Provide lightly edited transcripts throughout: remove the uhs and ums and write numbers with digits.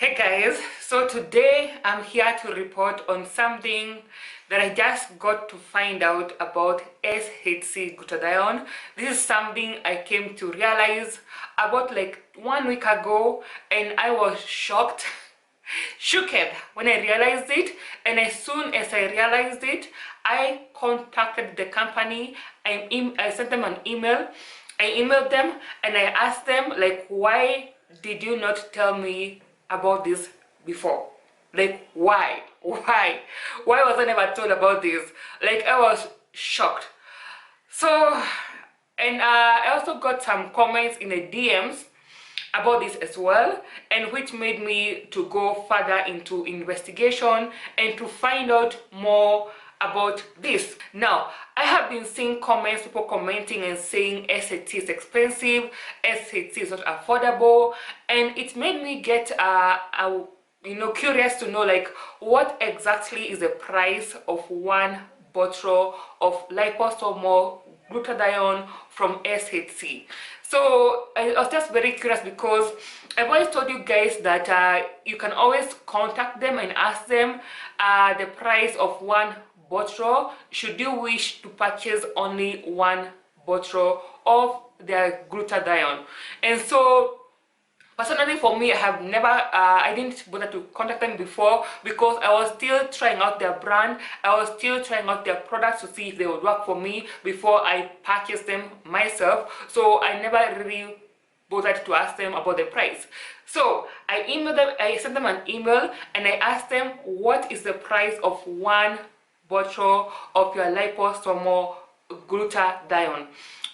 Hey guys, so today I'm here to report on something that I just got to find out about SHC Glutathione. This is something I came to realize about like 1 week ago, and I was shocked, shooked when I realized it. And as soon as I realized it, I contacted the company. I sent them an email. I emailed them and I asked them, like, why did you not tell me about this before? Like, why was I never told about this? Like, I was shocked. So, and I also got some comments in the DMs about this as well, and which made me to go further into investigation and to find out more about this. Now, I have been seeing comments, people commenting and saying SHC is expensive, SHC is not affordable, and it made me get curious to know, like, what exactly is the price of one bottle of liposomal glutathione from SHC. So I was just very curious because I've always told you guys that you can always contact them and ask them the price of one bottle should you wish to purchase only one bottle of their glutathione. And so personally, for me, I didn't bother to contact them before because I was still trying out their brand. I was still trying out their products to see if they would work for me before I purchased them myself. So I never really bothered to ask them about the price. So I emailed them, I sent them an email and I asked them, what is the price of one bottle of your liposomal glutathione?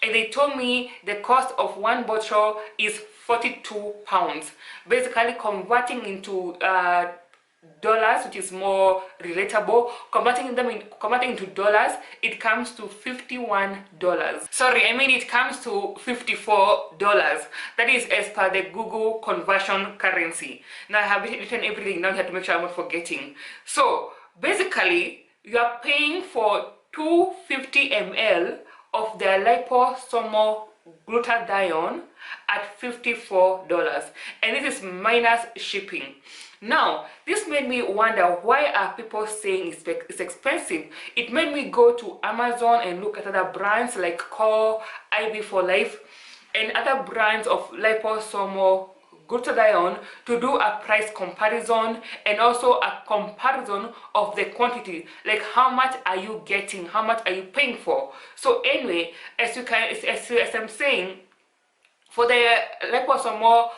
And they told me the cost of one bottle is 42 pounds. Basically converting into dollars, which is more relatable, converting into dollars, it comes to $51. Sorry, I mean it comes to $54. That is as per the Google conversion currency. Now I have written everything down here to make sure I'm not forgetting. So basically you are paying for 250 ml of their liposomal glutathione at $54, and this is minus shipping. Now this made me wonder, why are people saying it's expensive? It made me go to Amazon and look at other brands like Core, IV for Life, and other brands of liposomal glutathione to do a price comparison and also a comparison of the quantity, like how much are you getting, how much are you paying for. So anyway, as I'm saying, for the liposomal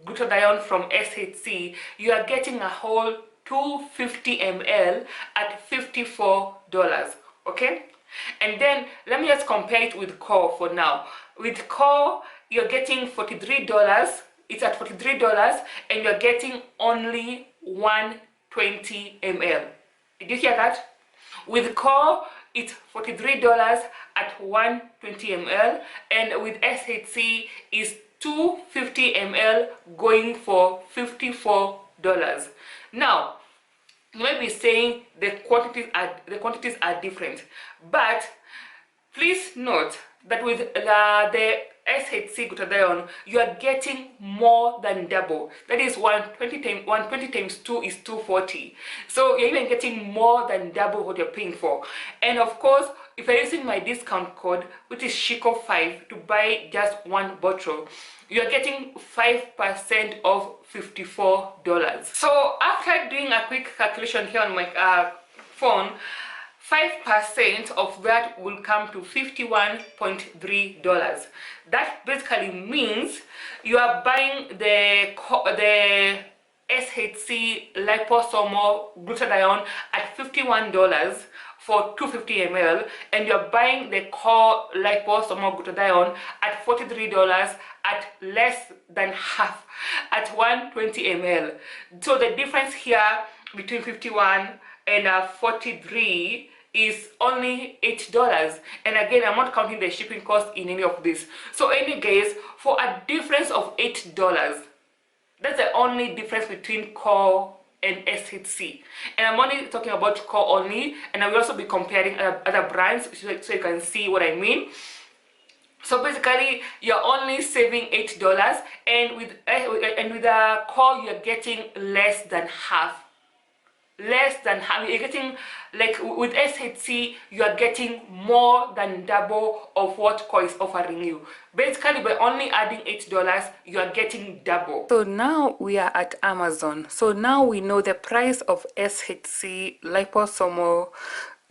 glutathione from SHC, you are getting a whole 250 ml at $54. Okay, and then let me just compare it with Core for now. With Core, you're getting $43. It's at $43 and you're getting only 120 ml. Did you hear that? With Core, it's $43 at 120 ml, and with SHC is 250 ml going for $54. Now, you might be saying the quantities are different, but please note that with the SHC glutathione, you are getting more than double. That is 120 times 2 is 240. So you're even getting more than double what you're paying for. And of course, if you're using my discount code, which is SHIKO5, to buy just one bottle, you're getting 5% of $54. So after doing a quick calculation here on my phone, 5% of that will come to $51.3. That basically means you are buying the SHC liposomal glutathione at $51 for 250 ml, and you're buying the Core liposomal glutathione at $43 at less than half, at 120 ml. So the difference here between 51 and 43 is only $8, and again, I'm not counting the shipping cost in any of this. So any guys, for a difference of $8, that's the only difference between Core and SHC, and I'm only talking about Core only, and I will also be comparing other brands so you can see what I mean. So basically you're only saving $8, and with a call you're getting less than half. You're getting, like with SHC you are getting more than double of what core is offering you. Basically by only adding $8 you are getting double. So now we are at Amazon. So now we know the price of SHC liposomal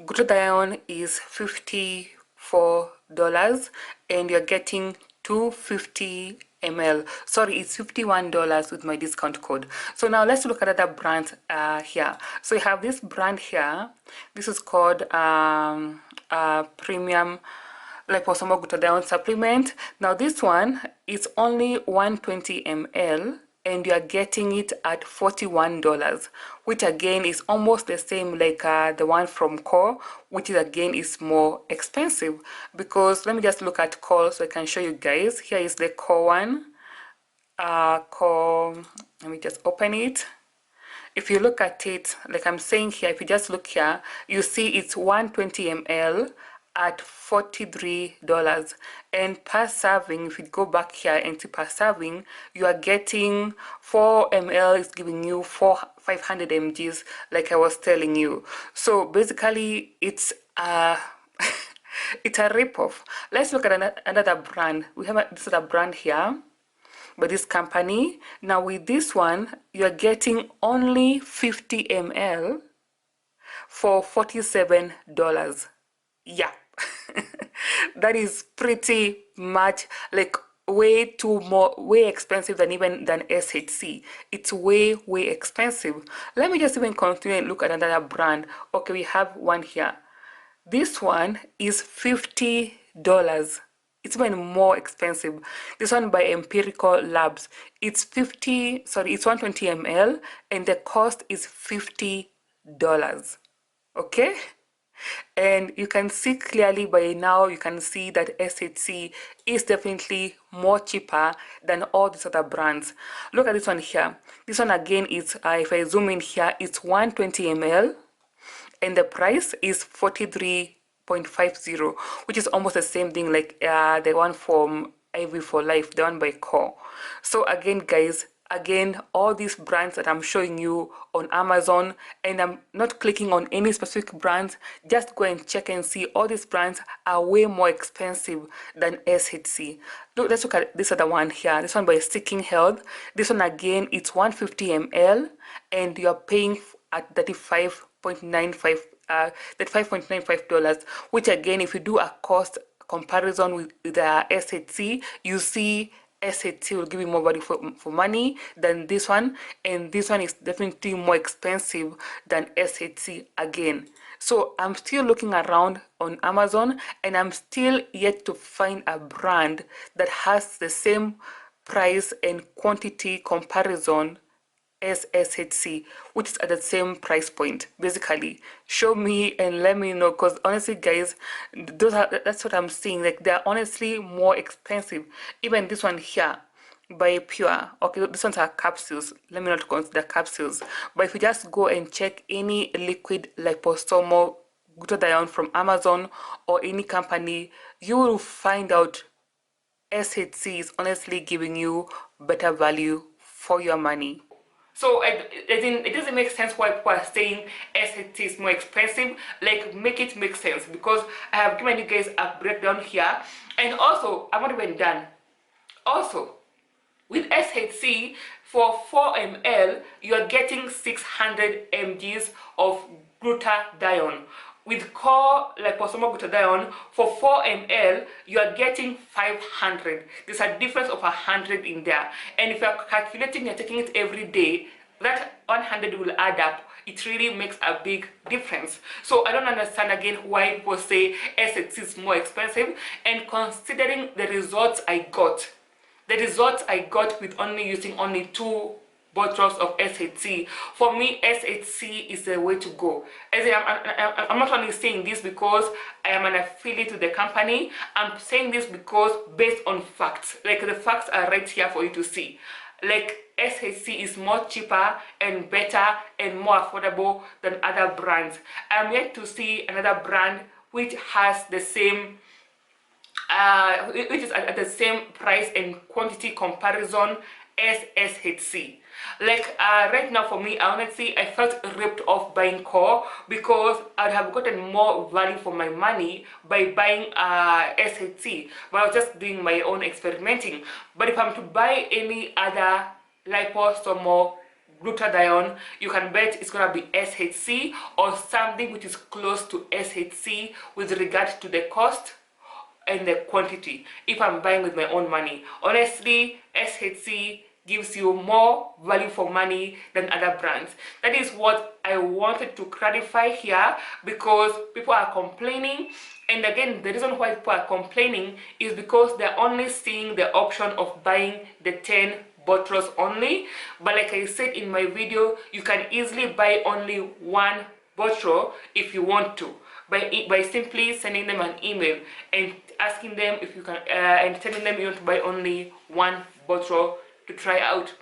glutathione is $54, and you're getting 250 ml. Sorry, it's $51 with my discount code. So now let's look at other brands here. So you have this brand here. This is called premium liposomal glutathione supplement. Now this one is only 120 ml, and you are getting it at $41, which again is almost the same like the one from Core, which is again is more expensive. Because let me just look at Core so I can show you guys. Here is the Core one. Core, let me just open it. If you look at it, like I'm saying here, if you just look here, you see it's 120 ml at $43, and per serving, if you go back here and see per serving, you are getting 4 ml is giving you 500 mgs, like I was telling you. So basically it's it's a rip-off. Let's look at another brand. We have this other brand here by this company. Now with this one you're getting only 50 ml for $47. Yeah. That is pretty much like way expensive than SHC. It's way expensive. Let me just even continue and look at another brand. Okay, we have one here. This one is $50. It's even more expensive. This one by Empirical Labs. It's 120 ml, and the cost is $50. Okay? And you can see clearly by now, you can see that SHC is definitely more cheaper than all these other brands. Look at this one here. This one again is, if I zoom in here, it's 120 ml, and the price is 43.50, which is almost the same thing like the one from IV for Life, the one by Core. So again guys, all these brands that I'm showing you on Amazon, and I'm not clicking on any specific brands, just go and check and see all these brands are way more expensive than SHC. Let's look at this other one here. This one by Seeking Health. This one again, it's 150 ml, and you're paying at $35.95, which again, if you do a cost comparison with the SHC, you see SHC will give you more value for money than this one, and this one is definitely more expensive than SHC again. So I'm still looking around on Amazon, and I'm still yet to find a brand that has the same price and quantity comparison as SHC, which is at the same price point. Basically, show me and let me know, because honestly guys, that's what I'm seeing, like they're honestly more expensive. Even this one here by Pure, okay, this ones are capsules. Let me not consider capsules, but if you just go and check any liquid liposomal glutathione from Amazon or any company, you will find out SHC is honestly giving you better value for your money. So it doesn't make sense why people are saying SHC is more expensive. Like, make it make sense, because I have given you guys a breakdown here. And also, I'm not even done. Also, with SHC, for 4 ml, you are getting 600 mgs of glutathione. With Core liposomal glutathione, for 4 ml, you are getting 500. There's a difference of 100 in there. And if you're calculating, you're taking it every day, that 100 will add up. It really makes a big difference. So I don't understand again why people say SHC is more expensive. And considering the results I got with only using only 2 bottles of SHC, for me SHC is the way to go. I'm not only saying this because I am an affiliate to the company. I'm saying this because based on facts. Like, the facts are right here for you to see. Like, SHC is more cheaper and better and more affordable than other brands. I'm yet to see another brand which has the same which is at the same price and quantity comparison as SHC. Like right now for me, honestly, I felt ripped off buying core because I would have gotten more value for my money by buying SHC, but I was just doing my own experimenting. But if I'm to buy any other liposomal glutathione, you can bet it's gonna be SHC or something which is close to SHC with regard to the cost and the quantity if I'm buying with my own money. Honestly, SHC gives you more value for money than other brands. That is what I wanted to clarify here, because people are complaining, and again, the reason why people are complaining is because they're only seeing the option of buying the 10 bottles only. But like I said in my video, you can easily buy only one bottle if you want to, by simply sending them an email and asking them if you can and telling them you want to buy only one bottle to try out.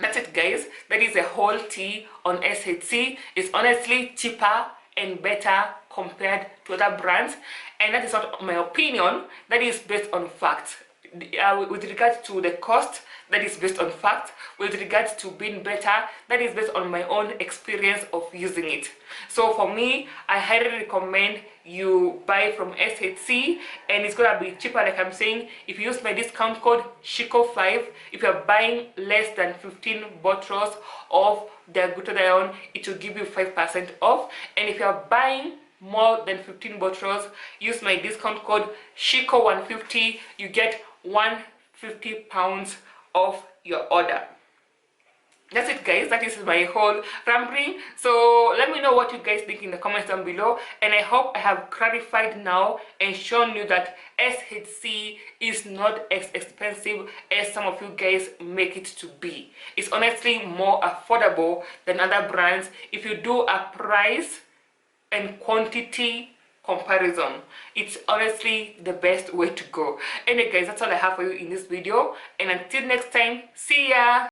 That's it, guys. That is a whole tea on SHC. It's honestly cheaper and better compared to other brands, and that is not my opinion. That is based on facts. With regards to the cost, that is based on fact. With regards to being better, that is based on my own experience of using it. So for me, I highly recommend you buy from SHC, and it's gonna be cheaper. Like I'm saying, if you use my discount code SHIKO5, if you're buying less than 15 bottles of the glutathione, it will give you 5% off. And if you're buying more than 15 bottles, use my discount code SHIKO150, you get £150 off your order. That's it, guys. That is my whole rambling. So let me know what you guys think in the comments down below, and I hope I have clarified now and shown you that SHC is not as expensive as some of you guys make it to be. It's honestly more affordable than other brands if you do a price and quantity comparison. It's honestly the best way to go. Anyway, guys, that's all I have for you in this video, and until next time, see ya.